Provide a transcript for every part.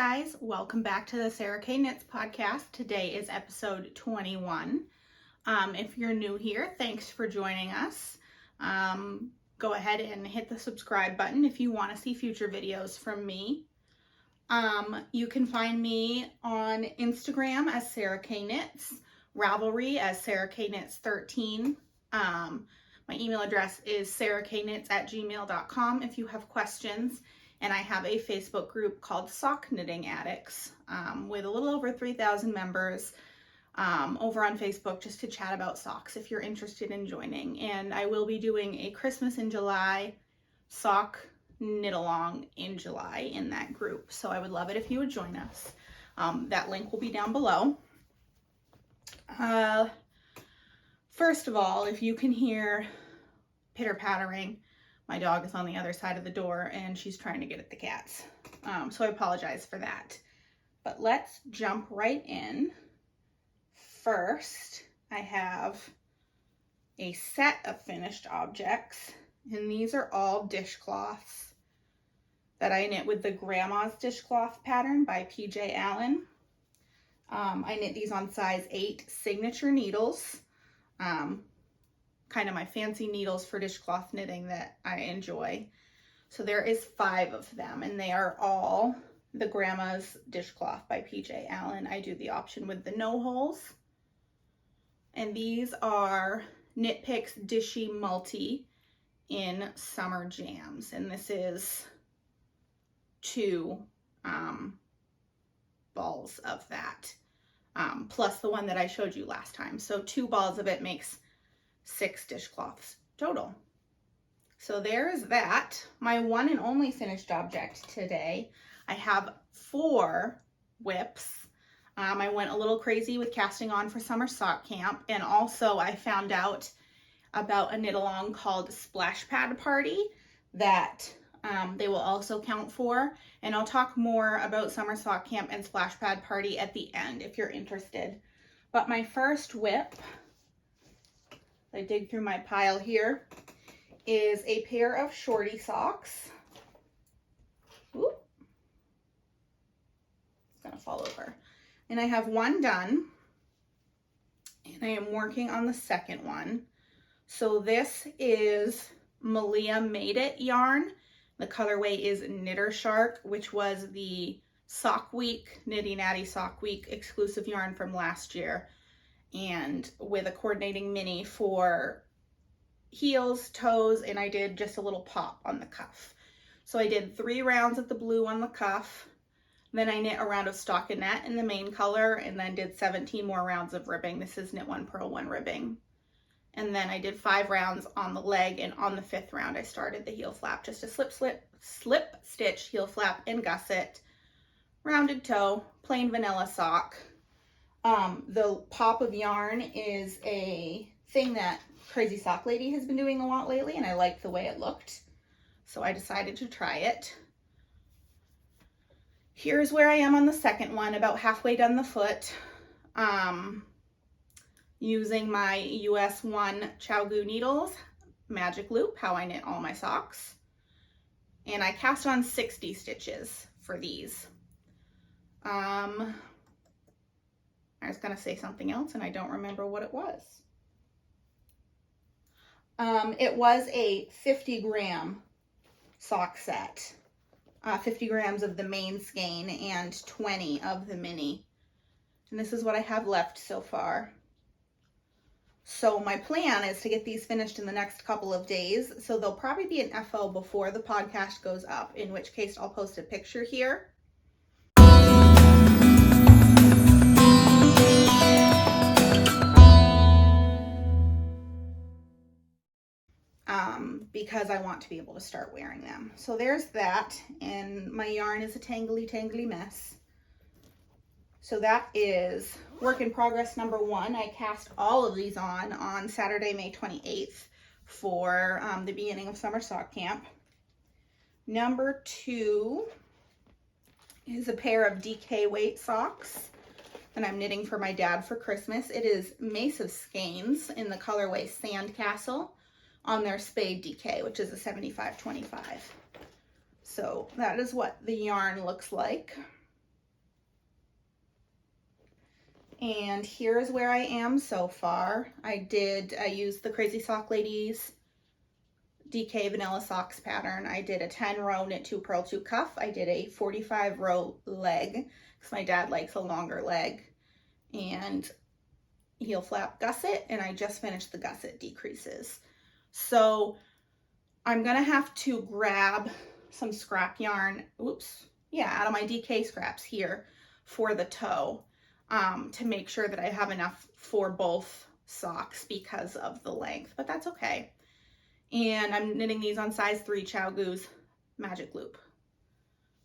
guys, welcome back to the Sarah K Knits podcast. Today is episode 21. If you're new here, thanks for joining us. Go ahead and hit the subscribe button if you want to see future videos from me. You can find me on Instagram as Sarah K Knits, Ravelry as Sarah K Knits 13. My email address is sarahknits@gmail.com if you have questions. And I have a Facebook group called Sock Knitting Addicts with a little over 3,000 members over on Facebook just to chat about socks if you're interested in joining. And I will be doing a Christmas in July sock knit along in July in that group. So I would love it if you would join us. That link will be down below. First of all, if you can hear pitter-pattering, my dog is on the other side of the door and she's trying to get at the cats. So I apologize for that. But let's jump right in. First, I have a set of finished objects, and these are all dishcloths that I knit with the Grandma's Dishcloth pattern by PJ Allen. I knit these on size 8 signature needles. Kind of my fancy needles for dishcloth knitting that I enjoy. So there is 5 of them, and they are all the Grandma's Dishcloth by PJ Allen. I do the option with the no holes. And these are Knit Picks Dishy Multi in Summer Jams. And this is 2 balls of that, plus the one that I showed you last time. So 2 balls of it makes 6 dishcloths total. So there's that. My one and only finished object today. I have 4 whips. I went a little crazy with casting on for summer sock camp, and also I found out about a knit along called Splash Pad Party that they will also count for, and I'll talk more about summer sock camp and Splash Pad Party at the end if you're interested. But my first whip, I dig through my pile here, is a pair of shorty socks. Ooh. It's gonna fall over. And I have one done, and I am working on the second one. So this is Malia Made It yarn. The colorway is Knitter Shark, which was the Sock Week, Knitty Natty Sock Week exclusive yarn from last year. And with a coordinating mini for heels, toes, and I did just a little pop on the cuff. So I did 3 rounds of the blue on the cuff, then I knit a round of stockinette in the main color, and then did 17 more rounds of ribbing. This is knit 1, purl 1 ribbing. And then I did 5 rounds on the leg, and on the 5th round I started the heel flap, just a slip stitch heel flap and gusset, rounded toe, plain vanilla sock. The pop of yarn is a thing that Crazy Sock Lady has been doing a lot lately, and I liked the way it looked, so I decided to try it. Here's where I am on the second one, about halfway done the foot, using my US 1 ChowGoo needles, magic loop, how I knit all my socks, and I cast on 60 stitches for these. I was going to say something else and I don't remember what it was. It was a 50-gram sock set. 50 grams of the main skein and 20 of the mini. And this is what I have left so far. So my plan is to get these finished in the next couple of days. So they'll probably be an FO before the podcast goes up, in which case I'll post a picture here. Because I want to be able to start wearing them. So there's that, and my yarn is a tangly mess. So that is work in progress number 1. I cast all of these on Saturday, May 28th for the beginning of summer sock camp. Number 2 is a pair of DK weight socks that I'm knitting for my dad for Christmas. It is Mace of Skeins in the colorway Sandcastle on their Spade DK, which is a 75-25. So that is what the yarn looks like. And here's where I am so far. I used the Crazy Sock Ladies DK Vanilla Socks pattern. I did a 10 row knit 2 purl 2 cuff. I did a 45 row leg because my dad likes a longer leg, and heel flap gusset, and I just finished the gusset decreases. So I'm gonna have to grab some scrap yarn, out of my DK scraps here for the toe to make sure that I have enough for both socks because of the length, but that's okay. And I'm knitting these on size 3 ChowGoo's Magic Loop.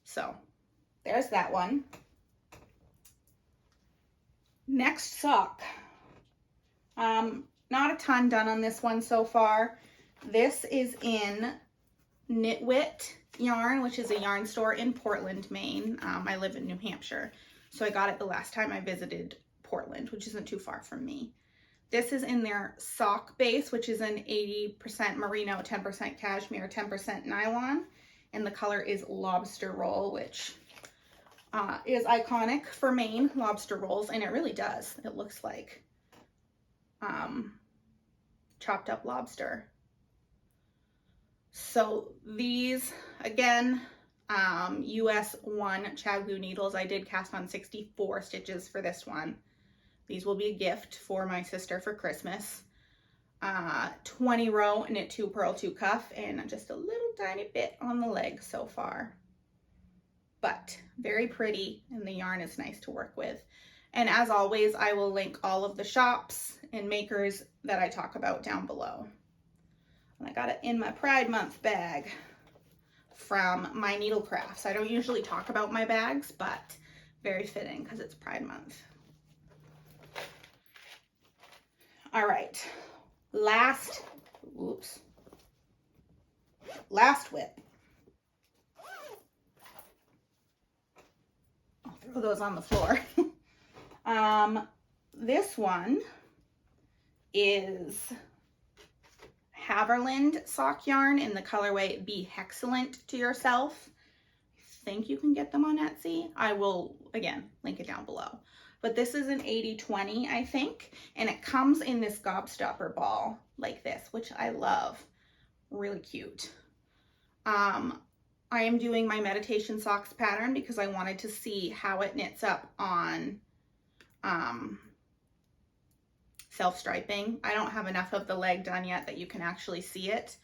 So there's that one. Next sock. Not a ton done on this one so far. This is in Knitwit yarn, which is a yarn store in Portland, Maine. I live in New Hampshire, so I got it the last time I visited Portland, which isn't too far from me. This is in their sock base, which is an 80% merino, 10% cashmere, 10% nylon, and the color is lobster roll, which is iconic for Maine, lobster rolls, and it really does. It looks like chopped up lobster. So these, again, US 1 ChowGoo needles. I did cast on 64 stitches for this one. These will be a gift for my sister for Christmas. 20 row knit 2 purl 2 cuff, and just a little tiny bit on the leg so far. But very pretty, and the yarn is nice to work with. And as always, I will link all of the shops and makers that I talk about down below. And I got it in my Pride Month bag from My Needlecrafts. I don't usually talk about my bags, but very fitting because it's Pride Month. All right, last whip. I'll throw those on the floor. This one is Haverland sock yarn in the colorway Be Hexcellent to Yourself. I think you can get them on Etsy. I will, again, link it down below. But this is an 80/20, I think, and it comes in this gobstopper ball like this, which I love. Really cute. I am doing my meditation socks pattern because I wanted to see how it knits up on self-striping. I don't have enough of the leg done yet that you can actually see it,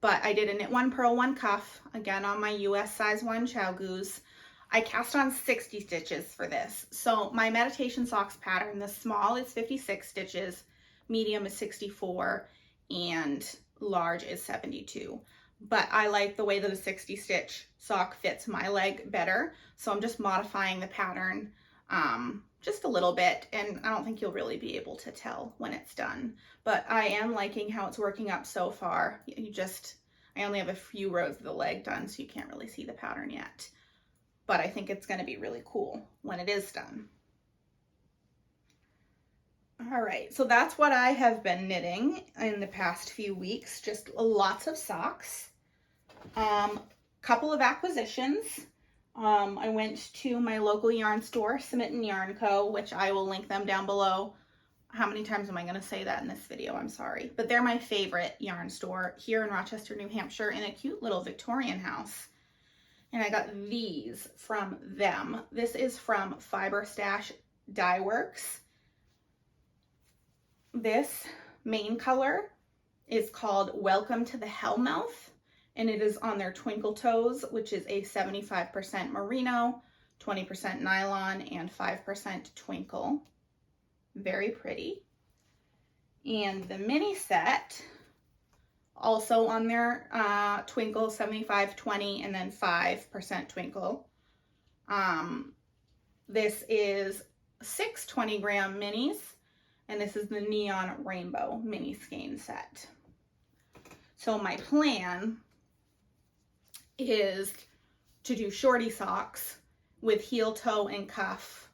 but I did a knit 1 purl 1 cuff, again on my US size 1 ChowGoo's. I cast on 60 stitches for this. So my meditation socks pattern, the small is 56 stitches, medium is 64, and large is 72. But I like the way that a 60 stitch sock fits my leg better. So I'm just modifying the pattern just a little bit, and I don't think you'll really be able to tell when it's done. But I am liking how it's working up so far. I only have a few rows of the leg done, so you can't really see the pattern yet. But I think it's going to be really cool when it is done. All right, so that's what I have been knitting in the past few weeks, just lots of socks. Couple of acquisitions. I went to my local yarn store, Smitten Yarn Co., which I will link them down below. How many times am I going to say that in this video? I'm sorry. But they're my favorite yarn store here in Rochester, New Hampshire, in a cute little Victorian house. And I got these from them. This is from Fiber Stash Dye Works. This main color is called Welcome to the Hellmouth, and it is on their Twinkle Toes, which is a 75% merino, 20% nylon, and 5% twinkle. Very pretty. And the mini set, also on their twinkle, 75/20, and then 5% twinkle. This is 6 20-gram minis, and this is the Neon Rainbow mini skein set. So my plan is to do shorty socks with heel, toe, and cuff.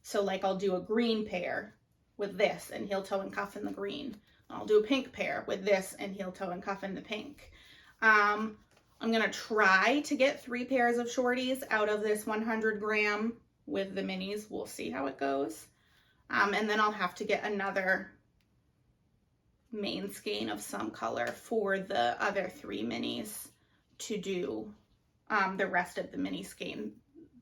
So like I'll do a green pair with this and heel, toe, and cuff in the green. I'll do a pink pair with this and heel, toe, and cuff in the pink. I'm gonna try to get 3 pairs of shorties out of this 100 gram with the minis. We'll see how it goes. And then I'll have to get another main skein of some color for the other 3 minis to do the rest of the mini skein,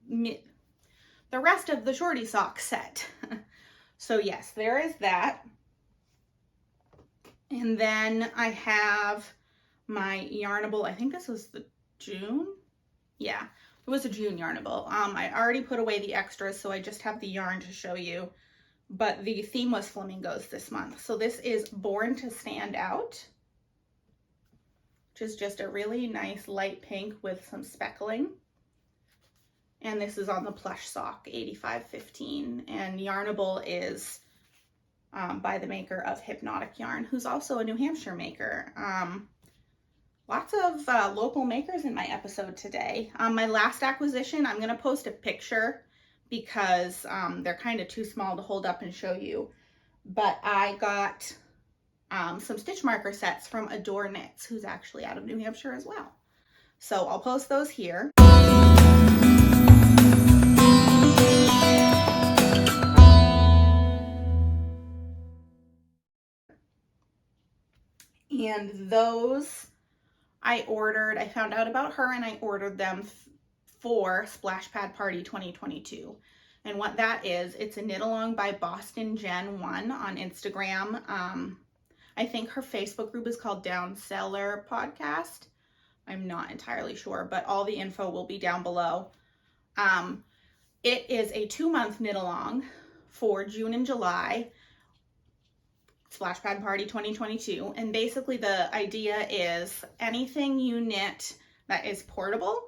the rest of the shorty sock set. So yes, there is that. And then I have my Yarnable, I think this was the June? Yeah, it was a June Yarnable. I already put away the extras, so I just have the yarn to show you. But the theme was flamingos this month. So this is Born to Stand Out, which is just a really nice light pink with some speckling. And this is on the plush sock, 8515. And Yarnable is by the maker of Hypnotic Yarn, who's also a New Hampshire maker. Lots of local makers in my episode today. My last acquisition, I'm going to post a picture because they're kind of too small to hold up and show you. But I got some stitch marker sets from Adore Knits, who's actually out of New Hampshire as well. So I'll post those here. And those I found out about her and I ordered them for Splash Pad Party 2022. And what that is, it's a knit along by Boston Jen 1 on Instagram. I think her Facebook group is called Down Cellar Podcast. I'm not entirely sure, but all the info will be down below. It is a 2-month knit along for June and July, Splash Pad Party 2022. And basically the idea is anything you knit that is portable,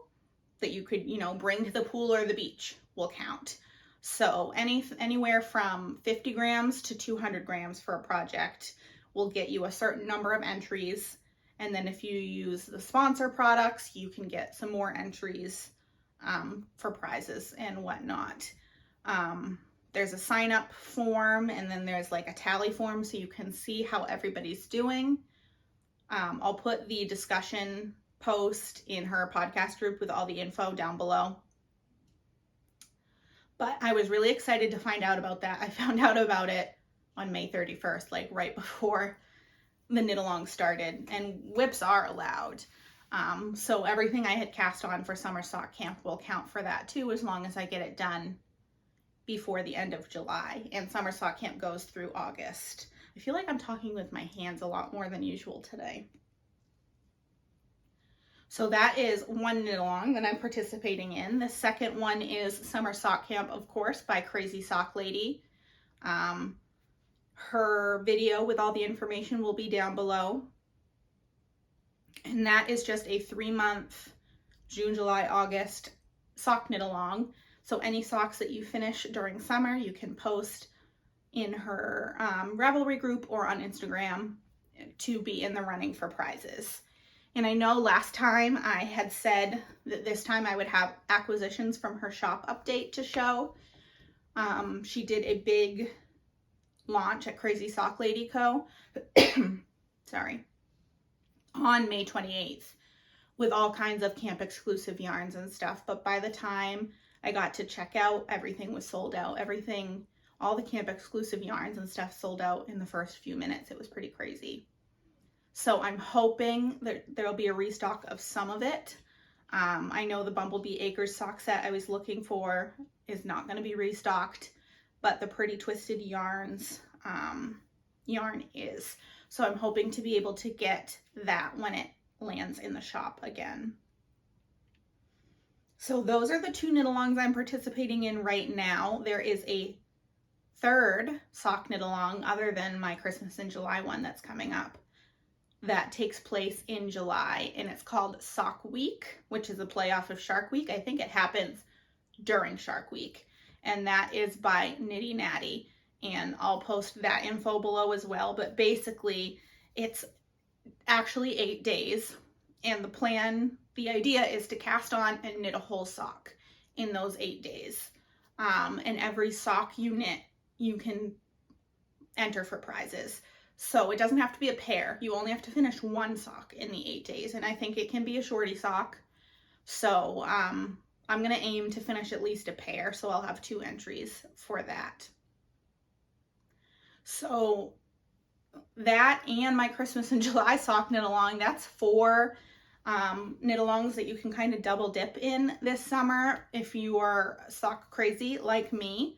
that you could, bring to the pool or the beach will count. So anywhere from 50 grams to 200 grams for a project will get you a certain number of entries. And then if you use the sponsor products, you can get some more entries for prizes and whatnot. There's a sign up form, and then there's like a tally form so you can see how everybody's doing. I'll put the discussion post in her podcast group with all the info down below. But I was really excited to find out about that. I found out about it on May 31st, like right before the knit along started, and whips are allowed. So everything I had cast on for Summer Sock Camp will count for that too, as long as I get it done before the end of July. And Summer Sock Camp goes through August. I feel like I'm talking with my hands a lot more than usual today. So that is one knit along that I'm participating in. The second one is Summer Sock Camp, of course, by Crazy Sock Lady. Her video with all the information will be down below. And that is just a 3-month June, July, August sock knit along. So any socks that you finish during summer, you can post in her Ravelry group or on Instagram to be in the running for prizes. And I know last time I had said that this time I would have acquisitions from her shop update to show. She did a big launch at Crazy Sock Lady Co. Sorry, on May 28th with all kinds of camp exclusive yarns and stuff. But by the time I got to check out, everything was sold out. All the camp exclusive yarns and stuff sold out in the first few minutes. It was pretty crazy. So I'm hoping that there'll be a restock of some of it. I know the Bumblebee Acres sock set I was looking for is not going to be restocked, but the Pretty Twisted Yarns yarn is. So I'm hoping to be able to get that when it lands in the shop again. So those are the 2 knit alongs I'm participating in right now. There is a 3rd sock knit along other than my Christmas in July one that's coming up that takes place in July, and it's called Sock Week, which is a play off of Shark Week. I think it happens during Shark Week, and that is by Nitty Natty, and I'll post that info below as well. But basically it's actually 8 days, and the idea is to cast on and knit a whole sock in those 8 days. And every sock you knit, you can enter for prizes. So it doesn't have to be a pair. You only have to finish one sock in the 8 days. And I think it can be a shorty sock. So I'm going to aim to finish at least a pair. So I'll have 2 entries for that. So that and my Christmas in July sock knit along, that's 4 knit alongs that you can kind of double dip in this summer if you are sock crazy like me.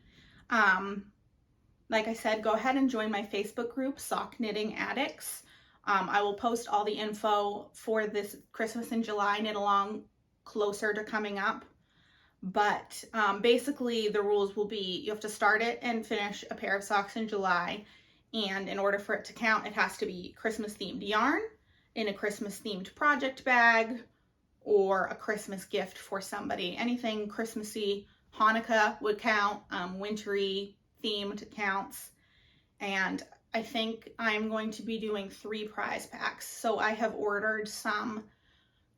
Like I said, go ahead and join my Facebook group, Sock Knitting Addicts. I will post all the info for this Christmas in July knit along closer to coming up. But basically the rules will be you have to start it and finish a pair of socks in July. And in order for it to count, it has to be Christmas themed yarn in a Christmas themed project bag or a Christmas gift for somebody. Anything Christmassy, Hanukkah would count, wintry themed counts. And I think I'm going to be doing 3 prize packs. So I have ordered some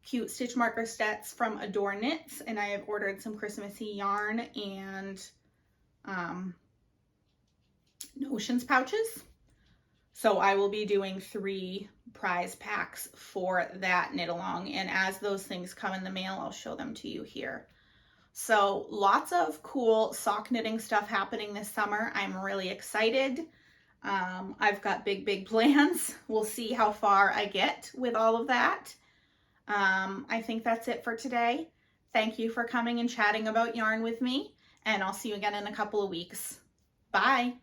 cute stitch marker sets from Adore Knits, and I have ordered some Christmassy yarn and notions pouches. So I will be doing 3 prize packs for that knit along, and as those things come in the mail, I'll show them to you here. So lots of cool sock knitting stuff happening this summer. I'm really excited. I've got big plans. We'll see how far I get with all of that. I think that's it for today. Thank you for coming and chatting about yarn with me, and I'll see you again in a couple of weeks. Bye.